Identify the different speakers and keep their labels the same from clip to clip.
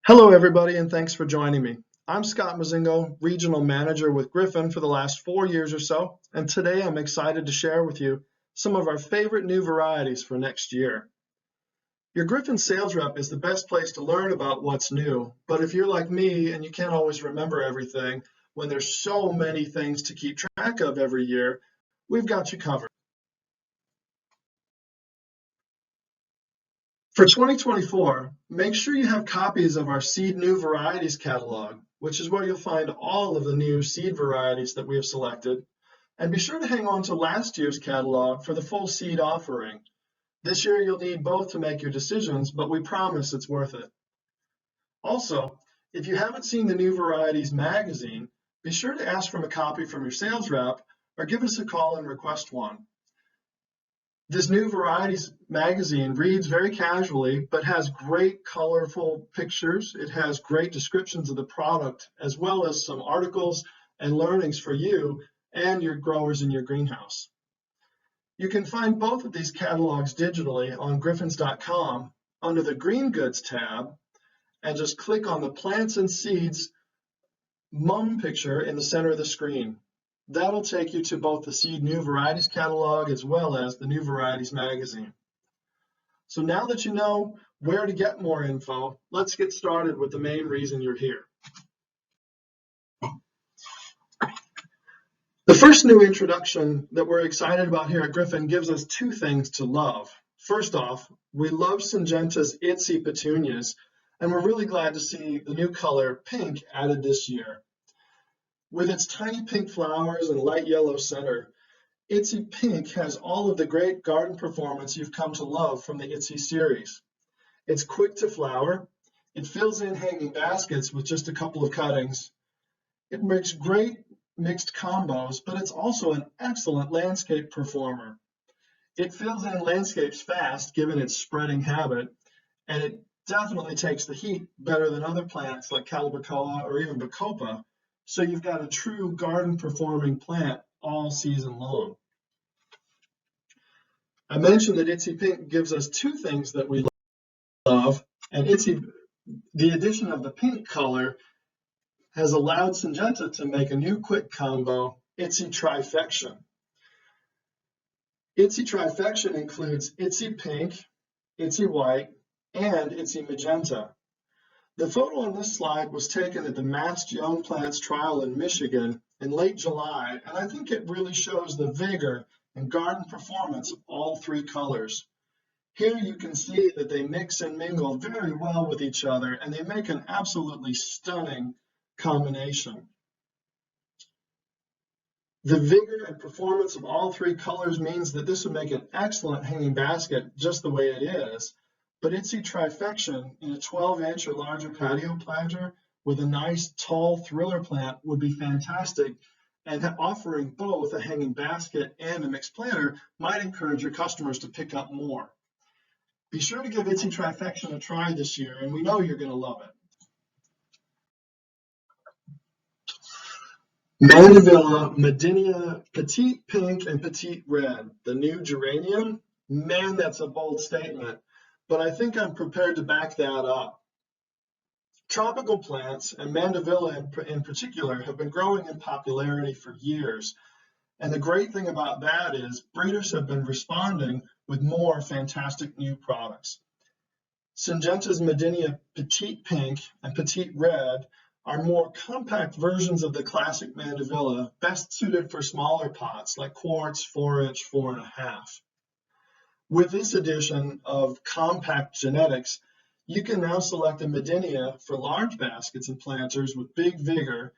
Speaker 1: Hello, everybody, and thanks for joining me. I'm Scott Mozingo, Regional Manager with Griffin for the last 4 years or so, and today I'm excited to share with you some of our favorite new varieties for next year. Your Griffin sales rep is the best place to learn about what's new, but if you're like me and you can't always remember everything when there's so many things to keep track of every year, we've got you covered. For 2024, make sure you have copies of our Seed New Varieties catalog, which is where you'll find all of the new seed varieties that we have selected. And be sure to hang on to last year's catalog for the full seed offering. This year you'll need both to make your decisions, but we promise it's worth it. Also, if you haven't seen the New Varieties magazine, be sure to ask for a copy from your sales rep or give us a call and request one. This New Varieties magazine reads very casually, but has great colorful pictures. It has great descriptions of the product, as well as some articles and learnings for you and your growers in your greenhouse. You can find both of these catalogs digitally on griffins.com under the Green Goods tab, and just click on the Plants and Seeds mum picture in the center of the screen. That'll take you to both the Seed New Varieties catalog as well as the New Varieties magazine. So now that you know where to get more info, let's get started with the main reason you're here. The first new introduction that we're excited about here at Griffin gives us two things to love. First off, we love Syngenta's Itsy petunias, and we're really glad to see the new color pink added this year. With its tiny pink flowers and light yellow center, Itsy Pink has all of the great garden performance you've come to love from the Itsy series. It's quick to flower, it fills in hanging baskets with just a couple of cuttings, it makes great mixed combos, but it's also an excellent landscape performer. It fills in landscapes fast given its spreading habit, and it definitely takes the heat better than other plants like Calibrachoa or even Bacopa. So you've got a true garden performing plant all season long. I mentioned that Itsy Pink gives us two things that we love, and the addition of the pink color has allowed Syngenta to make a new quick combo, Itsy Trifection. Itsy Trifection includes Itsy Pink, Itsy White, and Itsy Magenta. The photo on this slide was taken at the Mast Young Plants Trial in Michigan in late July, and I think it really shows the vigor and garden performance of all three colors. Here you can see that they mix and mingle very well with each other, and they make an absolutely stunning combination. The vigor and performance of all three colors means that this would make an excellent hanging basket just the way it is. But Itsy Trifection in a 12-inch or larger patio planter with a nice tall thriller plant would be fantastic, and offering both a hanging basket and a mixed planter might encourage your customers to pick up more. Be sure to give Itsy Trifection a try this year, and we know you're going to love it. Mandevilla, Medinia, Petite Pink, and Petite Red, the new geranium. Man, that's a bold statement, but I think I'm prepared to back that up. Tropical plants, and Mandevilla in particular, have been growing in popularity for years. And the great thing about that is breeders have been responding with more fantastic new products. Syngenta's Medinia Petite Pink and Petite Red are more compact versions of the classic Mandevilla, best suited for smaller pots like quartz, 4-inch, 4.5. With this addition of compact genetics, you can now select a Medinia for large baskets and planters with big vigor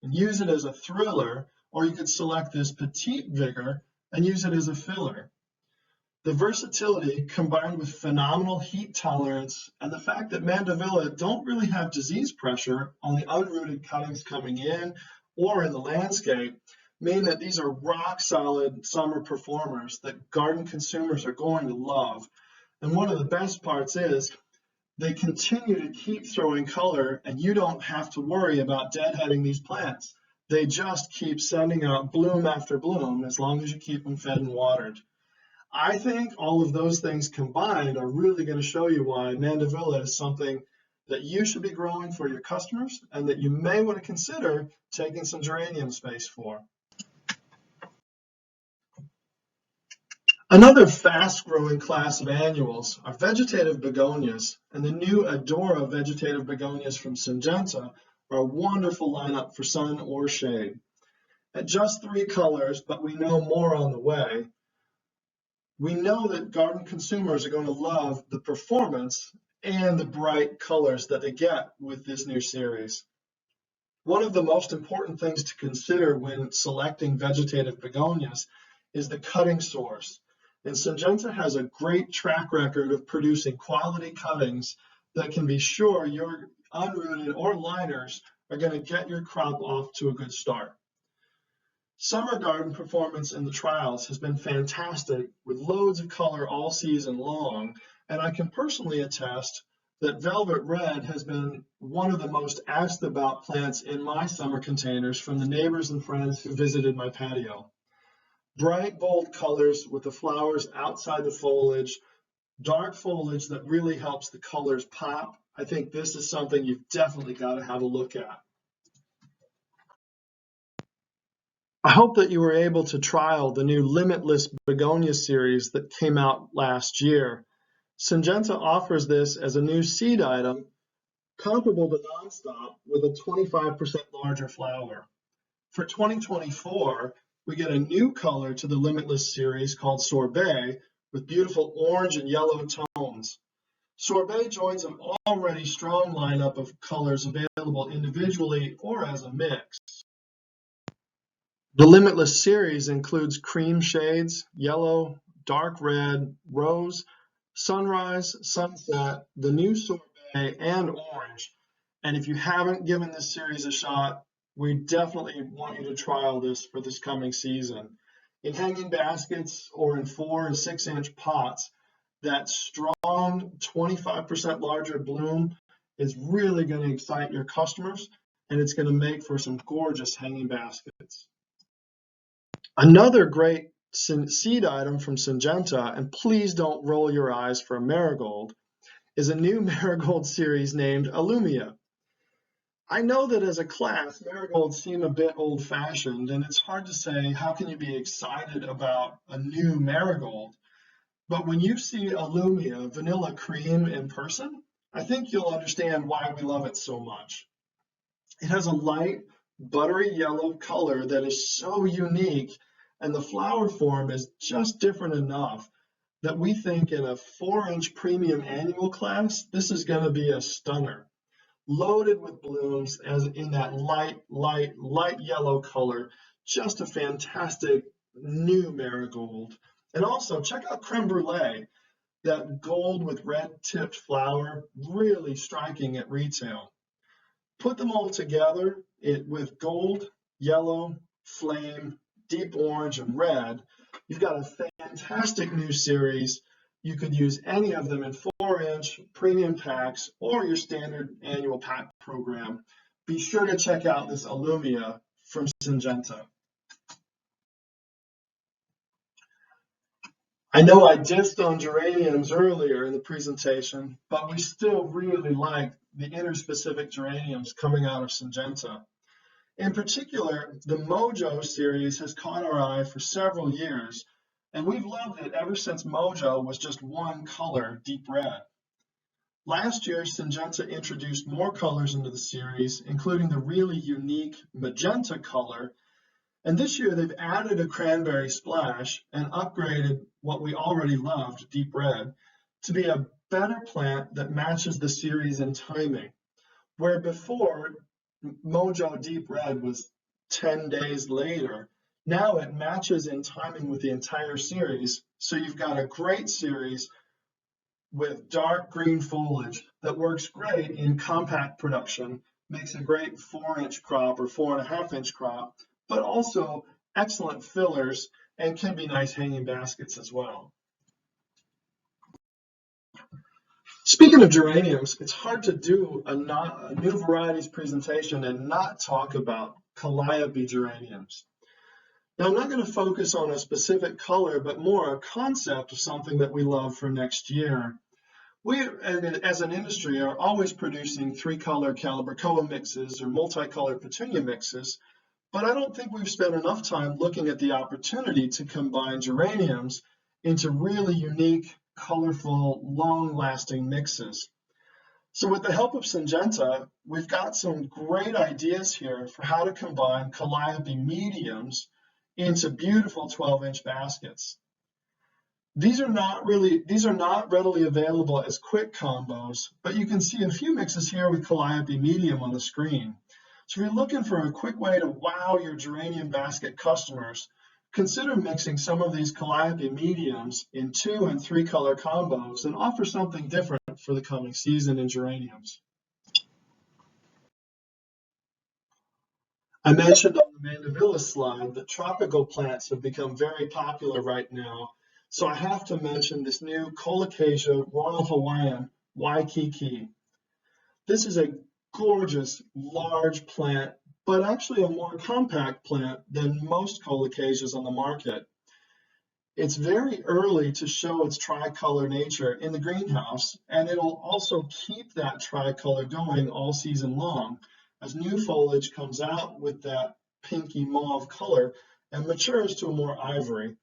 Speaker 1: and use it as a thriller, or you could select this petite vigor and use it as a filler. The versatility combined with phenomenal heat tolerance and the fact that Mandevilla don't really have disease pressure on the unrooted cuttings coming in or in the landscape mean that these are rock solid summer performers that garden consumers are going to love. And one of the best parts is they continue to keep throwing color, and you don't have to worry about deadheading these plants. They just keep sending out bloom after bloom as long as you keep them fed and watered. I think all of those things combined are really going to show you why Mandevilla is something that you should be growing for your customers and that you may want to consider taking some geranium space for. Another fast-growing class of annuals are vegetative begonias, and the new Adora vegetative begonias from Syngenta are a wonderful lineup for sun or shade. At just 3 colors, but we know more on the way, we know that garden consumers are going to love the performance and the bright colors that they get with this new series. One of the most important things to consider when selecting vegetative begonias is the cutting source. And Syngenta has a great track record of producing quality cuttings that can be sure your unrooted or liners are going to get your crop off to a good start. Summer garden performance in the trials has been fantastic with loads of color all season long, and I can personally attest that Velvet Red has been one of the most asked about plants in my summer containers from the neighbors and friends who visited my patio. Bright, bold colors with the flowers outside the foliage, dark foliage that really helps the colors pop. I think this is something you've definitely got to have a look at. I hope that you were able to trial the new Limitless Begonia series that came out last year. Syngenta offers this as a new seed item comparable to Nonstop with a 25% larger flower. For 2024, we get a new color to the Limitless series called Sorbet with beautiful orange and yellow tones. Sorbet joins an already strong lineup of colors available individually or as a mix. The Limitless series includes cream shades, yellow, dark red, rose, sunrise, sunset, the new Sorbet, and orange. And if you haven't given this series a shot, we definitely want you to trial this for this coming season. In hanging baskets or in 4 and 6 inch pots, that strong 25% larger bloom is really going to excite your customers, and it's going to make for some gorgeous hanging baskets. Another great seed item from Syngenta, and please don't roll your eyes for a marigold, is a new marigold series named Illumia. I know that as a class, marigolds seem a bit old-fashioned, and it's hard to say how can you be excited about a new marigold. But when you see Illumia Vanilla Cream in person, I think you'll understand why we love it so much. It has a light, buttery yellow color that is so unique, and the flower form is just different enough that we think in a 4-inch premium annual class, this is going to be a stunner. Loaded with blooms as in that light yellow color, just a fantastic new marigold. And also check out Creme Brulee, that gold with red tipped flower, really striking at retail. Put them all together with gold, yellow, flame, deep orange, and red. You've got a fantastic new series. You could use any of them in 4-inch premium packs or your standard annual pack program. Be sure to check out this Illumia from Syngenta. I know I dissed on geraniums earlier in the presentation, but we still really like the interspecific geraniums coming out of Syngenta. In particular, the Mojo series has caught our eye for several years, and we've loved it ever since Mojo was just one color, deep red. Last year, Syngenta introduced more colors into the series, including the really unique magenta color, and this year they've added a cranberry splash and upgraded what we already loved, deep red, to be a better plant that matches the series in timing. Where before, Mojo Deep Red was 10 days later, now it matches in timing with the entire series. So you've got a great series with dark green foliage that works great in compact production, makes a great 4-inch crop or 4.5-inch crop, but also excellent fillers and can be nice hanging baskets as well. Speaking of geraniums, it's hard to do a new varieties presentation and not talk about calliope geraniums. Now, I'm not going to focus on a specific color, but more a concept of something that we love for next year. We, as an industry, are always producing 3-color Calibrachoa mixes or multicolored petunia mixes, but I don't think we've spent enough time looking at the opportunity to combine geraniums into really unique, colorful, long-lasting mixes. So with the help of Syngenta, we've got some great ideas here for how to combine Calliope mediums into beautiful 12-inch baskets. These are not readily available as quick combos, but you can see a few mixes here with Calliope medium on the screen. So if you're looking for a quick way to wow your geranium basket customers, consider mixing some of these Calliope mediums in 2 and 3 color combos and offer something different for the coming season in geraniums. I mentioned on the Mandevilla slide that tropical plants have become very popular right now. So I have to mention this new Colocasia Royal Hawaiian Waikiki. This is a gorgeous, large plant, but actually a more compact plant than most Colocasias on the market. It's very early to show its tricolor nature in the greenhouse, and it'll also keep that tricolor going all season long as new foliage comes out with that pinky mauve color and matures to a more ivory.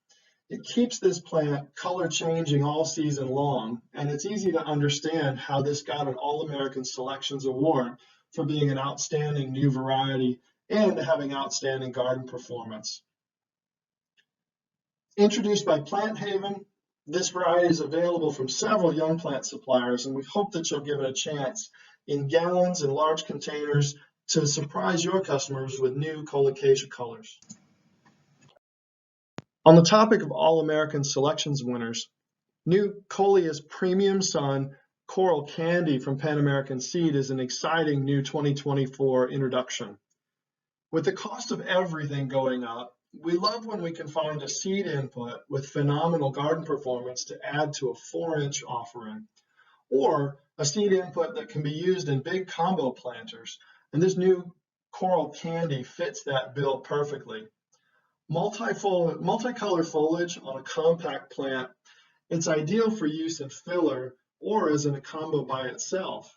Speaker 1: It keeps this plant color changing all season long, and it's easy to understand how this got an All-American Selections Award for being an outstanding new variety and having outstanding garden performance. Introduced by Plant Haven, this variety is available from several young plant suppliers, and we hope that you'll give it a chance in gallons and large containers to surprise your customers with new Colocasia colors. On the topic of All-American Selections winners, new Coleus Premium Sun Coral Candy from Pan American Seed is an exciting new 2024 introduction. With the cost of everything going up, we love when we can find a seed input with phenomenal garden performance to add to a 4-inch offering, or a seed input that can be used in big combo planters, and this new Coral Candy fits that bill perfectly. Multicolor foliage on a compact plant, it's ideal for use in filler or as in a combo by itself.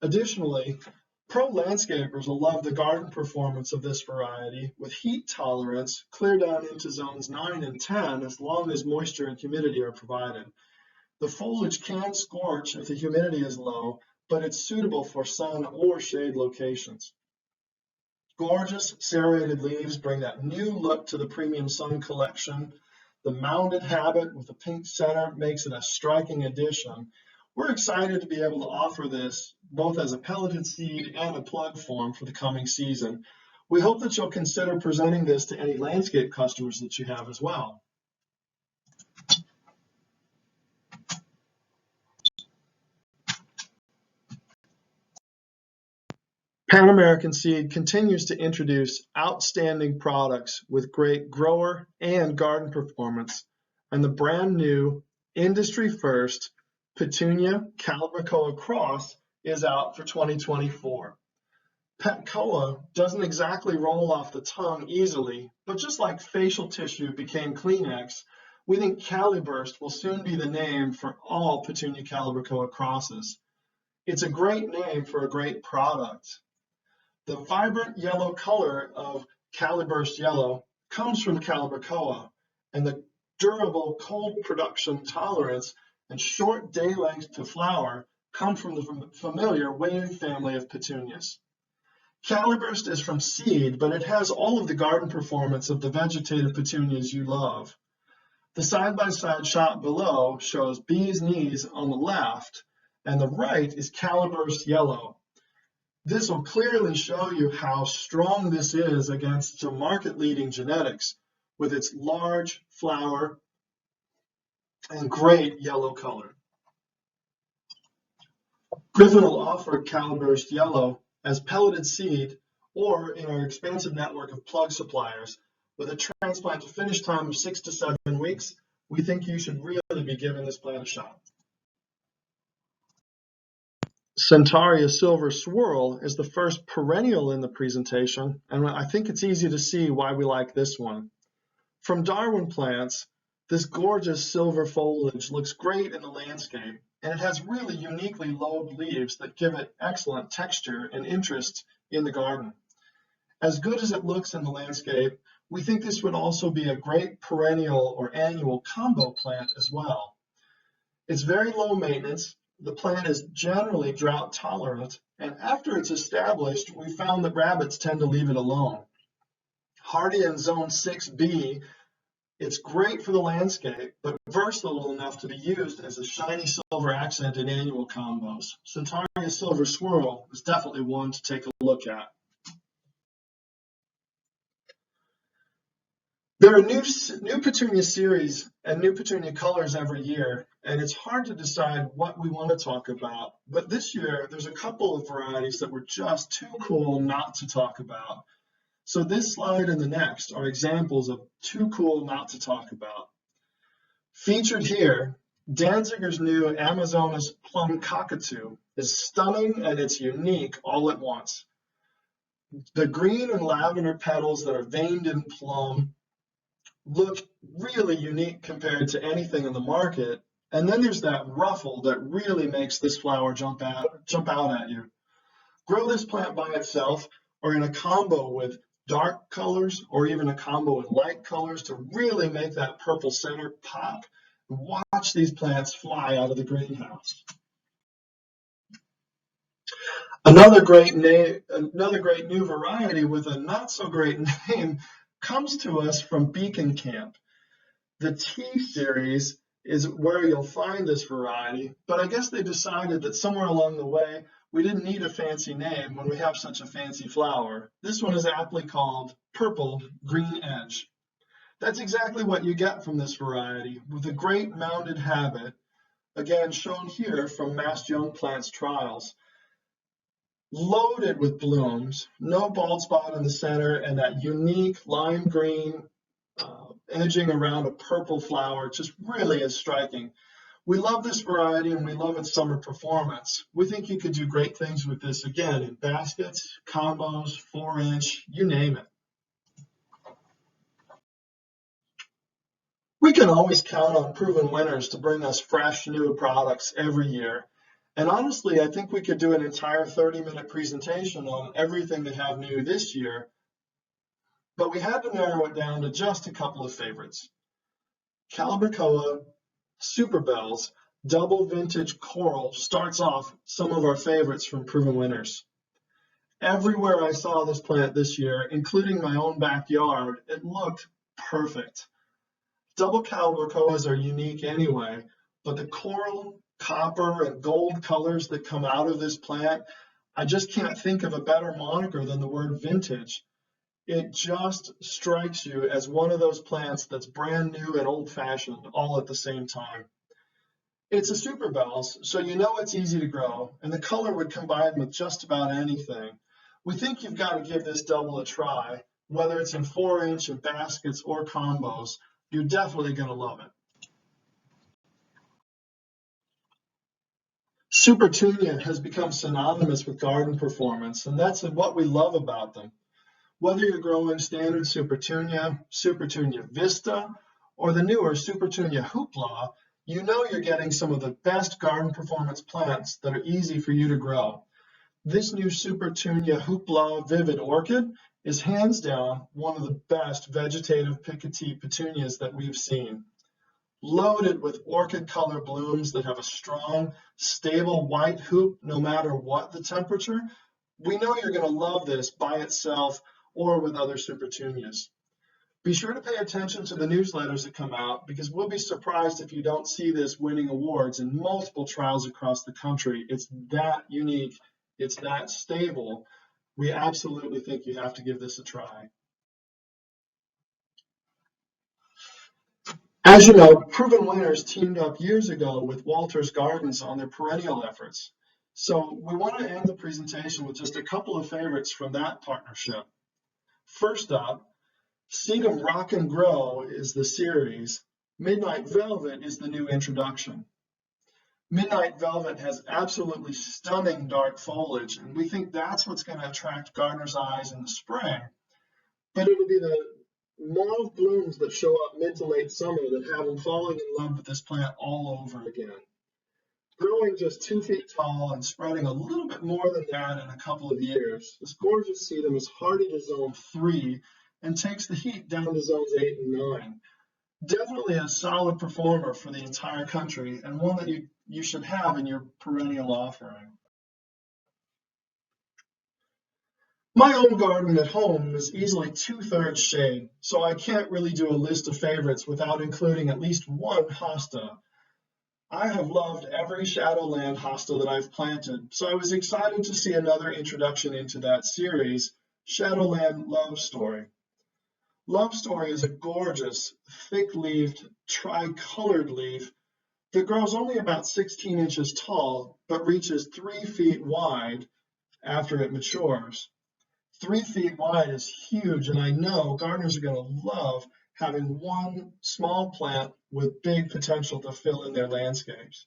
Speaker 1: Additionally, pro landscapers will love the garden performance of this variety with heat tolerance clear down into zones 9 and 10 as long as moisture and humidity are provided. The foliage can scorch if the humidity is low, but it's suitable for sun or shade locations. Gorgeous serrated leaves bring that new look to the Premium Sun collection. The mounded habit with the pink center makes it a striking addition. We're excited to be able to offer this both as a pelleted seed and a plug form for the coming season. We hope that you'll consider presenting this to any landscape customers that you have as well. Pan American Seed continues to introduce outstanding products with great grower and garden performance, and the brand new industry first Petunia Calibrachoa Cross is out for 2024. Petcoa doesn't exactly roll off the tongue easily, but just like facial tissue became Kleenex, we think Caliburst will soon be the name for all Petunia Calibrachoa crosses. It's a great name for a great product. The vibrant yellow color of Caliburst Yellow comes from Calibrachoa, and the durable cold production tolerance and short day length to flower come from the familiar wave family of petunias. Caliburst is from seed, but it has all of the garden performance of the vegetative petunias you love. The side-by-side shot below shows Bee's Knees on the left, and the right is Caliburst Yellow. This will clearly show you how strong this is against some market-leading genetics with its large flower and great yellow color. Griffin will offer Caliburst Yellow as pelleted seed or in our expansive network of plug suppliers. With a transplant to finish time of 6 to 7 weeks, we think you should really be giving this plant a shot. Centaria Silver Swirl is the first perennial in the presentation, and I think it's easy to see why we like this one. From Darwin Plants, this gorgeous silver foliage looks great in the landscape, and it has really uniquely lobed leaves that give it excellent texture and interest in the garden. As good as it looks in the landscape, we think this would also be a great perennial or annual combo plant as well. It's very low maintenance. The plant is generally drought tolerant, and after it's established, we found that rabbits tend to leave it alone. Hardy in zone 6B, it's great for the landscape, but versatile enough to be used as a shiny silver accent in annual combos. Centaurea Silver Swirl is definitely one to take a look at. There are new petunia series and new petunia colors every year, and it's hard to decide what we want to talk about. But this year, there's a couple of varieties that were just too cool not to talk about. So this slide and the next are examples of too cool not to talk about. Featured here, Danziger's new Amazonas Plum Cockatoo is stunning and it's unique all at once. The green and lavender petals that are veined in plum look really unique compared to anything in the market. And then there's that ruffle that really makes this flower jump out at you. Grow this plant by itself or in a combo with dark colors or even a combo with light colors to really make that purple center pop. Watch these plants fly out of the greenhouse. Another great new variety with a not so great name comes to us from Beacon Camp. The T series is where you'll find this variety, but I guess they decided that somewhere along the way we didn't need a fancy name when we have such a fancy flower. This one is aptly called Purple Green Edge. That's exactly what you get from this variety, with a great mounded habit, again shown here from Massed Young Plants trials. Loaded with blooms, no bald spot in the center, and that unique lime green edging around a purple flower just really is striking. We love this variety and we love its summer performance. We think you could do great things with this again in baskets, combos, 4-inch, you name it. We can always count on proven winners to bring us fresh new products every year. And honestly, I think we could do an entire 30-minute presentation on everything they have new this year, but we had to narrow it down to just a couple of favorites. Calibrachoa, Super Bells, Double Vintage Coral starts off some of our favorites from proven winners. Everywhere I saw this plant this year, including my own backyard, it looked perfect. Double Calibrachoas are unique anyway, but the coral, copper, and gold colors that come out of this plant, I just can't think of a better moniker than the word vintage. It just strikes you as one of those plants that's brand new and old-fashioned all at the same time. It's a Super Bells, so you know it's easy to grow, and the color would combine with just about anything. We think you've got to give this double a try, whether it's in 4-inch and baskets or combos. You're definitely going to love it. Supertunia has become synonymous with garden performance, and that's what we love about them. Whether you're growing standard Supertunia, Supertunia Vista, or the newer Supertunia Hoopla, you know you're getting some of the best garden performance plants that are easy for you to grow. This new Supertunia Hoopla Vivid Orchid is hands down one of the best vegetative Picotee petunias that we've seen. Loaded with orchid color blooms that have a strong, stable white hoop no matter what the temperature, we know you're going to love this by itself or with other Supertunias. Be sure to pay attention to the newsletters that come out because we'll be surprised if you don't see this winning awards in multiple trials across the country. It's that unique, it's that stable. We absolutely think you have to give this a try. As you know, Proven Winners teamed up years ago with Walters Gardens on their perennial efforts. So we want to end the presentation with just a couple of favorites from that partnership. First up, Sedum Rock and Grow is the series. Midnight Velvet is the new introduction. Midnight Velvet has absolutely stunning dark foliage, and we think that's what's going to attract gardeners' eyes in the spring. But it'll be the mauve blooms that show up mid to late summer that have them falling in love with this plant all over again. growing just 2 feet tall and spreading a little bit more than that in a couple of years. This gorgeous sedum is hardy to zone 3 and takes the heat down to zones 8 and 9. Definitely a solid performer for the entire country and one that you should have in your perennial offering. My own garden at home is easily 2/3 shade, so I can't really do a list of favorites without including at least one hosta. I have loved every Shadowland hosta that I've planted, so I was excited to see another introduction into that series, Shadowland Love Story. Love Story is a gorgeous, thick-leaved, tricolored leaf that grows only about 16 inches tall, but reaches 3 feet wide after it matures. 3 feet wide is huge, and I know gardeners are going to love having one small plant with big potential to fill in their landscapes.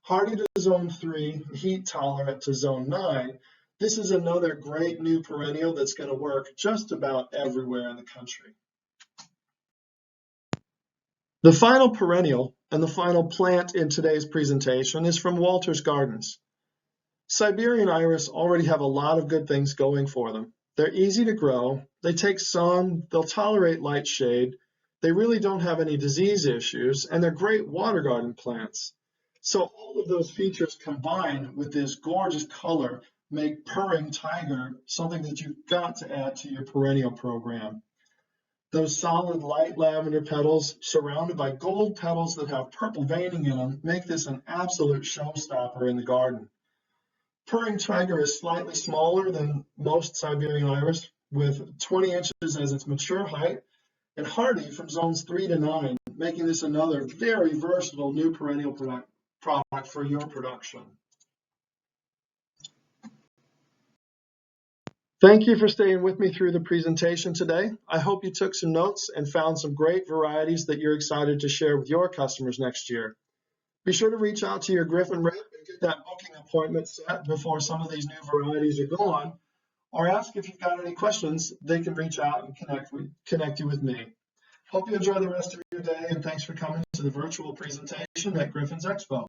Speaker 1: Hardy to zone 3, heat tolerant to zone 9, this is another great new perennial that's going to work just about everywhere in the country. The final perennial and the final plant in today's presentation is from Walters Gardens. Siberian iris already have a lot of good things going for them. They're easy to grow, they take sun, they'll tolerate light shade, they really don't have any disease issues, and they're great water garden plants. So all of those features combined with this gorgeous color make Purring Tiger something that you've got to add to your perennial program. Those solid light lavender petals surrounded by gold petals that have purple veining in them make this an absolute showstopper in the garden. Purring Tiger is slightly smaller than most Siberian iris, with 20 inches as its mature height, and hardy from zones 3 to 9, making this another very versatile new perennial product for your production. Thank you for staying with me through the presentation today. I hope you took some notes and found some great varieties that you're excited to share with your customers next year. Be sure to reach out to your Griffin rep and get that booking appointment set before some of these new varieties are gone, or ask if you've got any questions. They can reach out and connect you with me. Hope you enjoy the rest of your day, and thanks for coming to the virtual presentation at Griffin's Expo.